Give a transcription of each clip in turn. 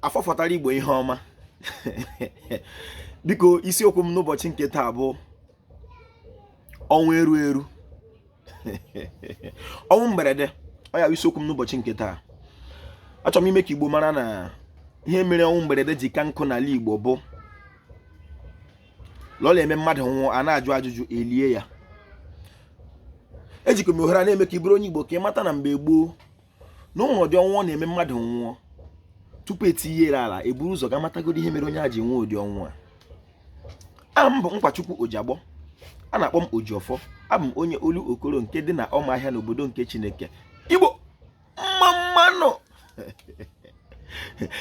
afọfọtara Igbo ihe ọma. Biko isiokwu m n'ụbọchị nke taa bụ ọnwụ eru eru. Ọnwụ mberede ọ ya isiokwu m n'ụbọchị nke taa. Achọrọ m ime ka Igbo mara na ihe mere ọnwụ mberede ji ka nkụ n'ala Igbo bụ lọla eme mmadụ nwụọ a na-ajụ ajụjụ elie ya. Ejikọ m ohere na-eme ka iburu onye Igbo ka ị mata na mgbe gboo na ụdị ọnwụ ọ na-eme mmadụ nwụọ tupu etinyere ala eburu ụzọ ga matagodi ihe mere onye a ji nwee ụdị ọnwụ a. Aha m bụ Nkwachukwu Ojiagbọ, a na-akpọ m Ojiọfọ. Abụ m onye olu okoro nke dị na Ọmahịa n'obodo nke Chineke. Igbo mmanụ.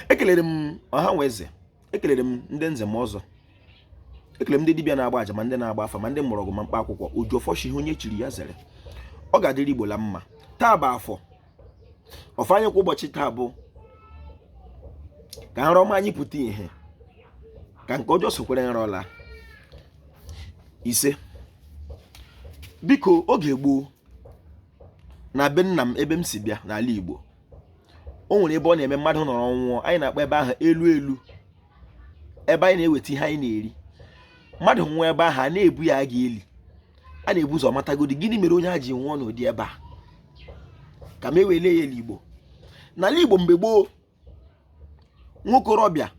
Ekelere m ọha nweze, ekelere m ndị nze m ọzọ, ekelere m ndị dibịa na-agba aja ma ndị na-agba afa ma ndị mgbọrọgwụ ma mkpa akwụkwọ. Ojiọfọ shi onye chiri ya zere, ọ ga-adịrị Igbo la mma. Taa bụ afọ ọfanye kwa ụbọchị taa bụ ka nrọ ọma anyị pụta ihe ka nke ọjọọ sokwere nrọla. Ise, biko oge gboo na be nna m ebe m si bịa n'ala Igbo, o nwere ebe ọ na-eme mmadụ nọrọ nwụọ, anyị na-akpọ ebe ahụ elu elu, ebe anyị na-eweta ihe anyị na-eri. Mmadụ nwụọ ebe ahụ a na-ebu ya aga eli, a na-ebu ụzọ matagodi gịnị mere onye a ji nwụọ n'ụdị ebe a ka m ewele ya Igbo. N'ala Igbo mgbe gboo, nwokorobịa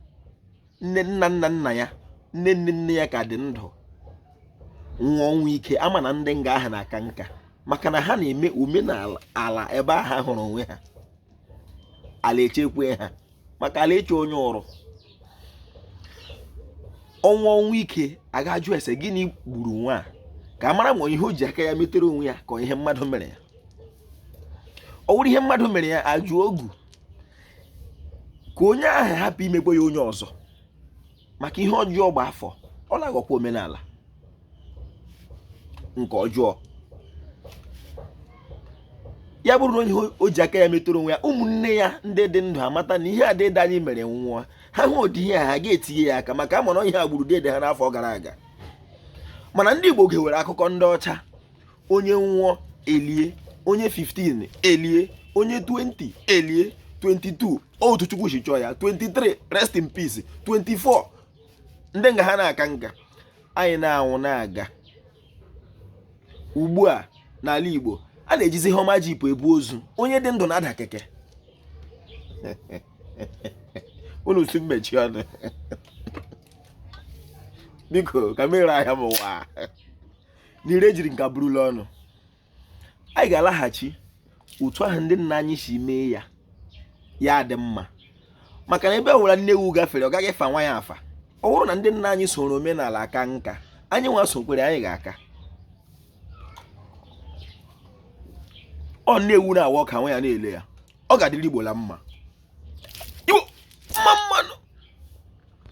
nne nna ya nne nne ya ka dị ndụ nwụọ ọnwụ ike, ama na ndị nga ahụ na-aka nka maka na ha na-eme omenala ala ebe ahụ hụrụ onwe ha. Ala echekwe ha maka ala eche onye ọrụ. Ọnwụ ike agajụ ese gịnị gburu nwa a ka a mara ma ihe o ji aka ya metere onwe ya ka ihe mmadụ mere ya. Ọ wụrụ ihe mmadụ mere ya ajụ ogu ka onye ahụ hapụ imegbo ya onye ọzọ maka ihe ọjọọ gba afọ. Ọ na-aghọkwa omenala nke ọjọọ. Ya bụrụ na onye o ji aka ya metụrụ onwe ya, ụmụnne ya ndị dị ndụ amata na ihe adịda anyị mere nwụọ, ha hụ ụdị ihe ha ga-etinye ya aka maka amara ihe ha gburu dede ha n'afọ gara aga. Mana ndị Igbo gewere akụkọ ndị ọcha, onye nwụọ elie, onye 15 elie, onye 20 elie, 22 otu Chukwu si chọọ ya, 23 rest in peace, 24 ndị nga ha na-aka nka. Anyị na-anwụ na-aga. Ugbu a n'ala Igbo a na-ejizi ihe ọma jipụ ebu ozu, onye dị ndụ na-ada keke. Unu si mmechi ọnụ. Biko ka mere ahịa m ụwa n'ire jiri nka burula ọnụ. Anyị ga-alaghachi otu ahụ ndị nna anyị si mee ya, ya dị mma maka na ebe ọwụra nne ewu gafere ọ gaghị fa nwa ya afa. Ọ bụrụ na ndị nna anyị soro omenala aka nka, anyị nwa sokwere anyị ga-aka. Ọ nne ewu na-awa ọka nwa ya na-ele ya, ọ ga-adịrị Igbo la mma.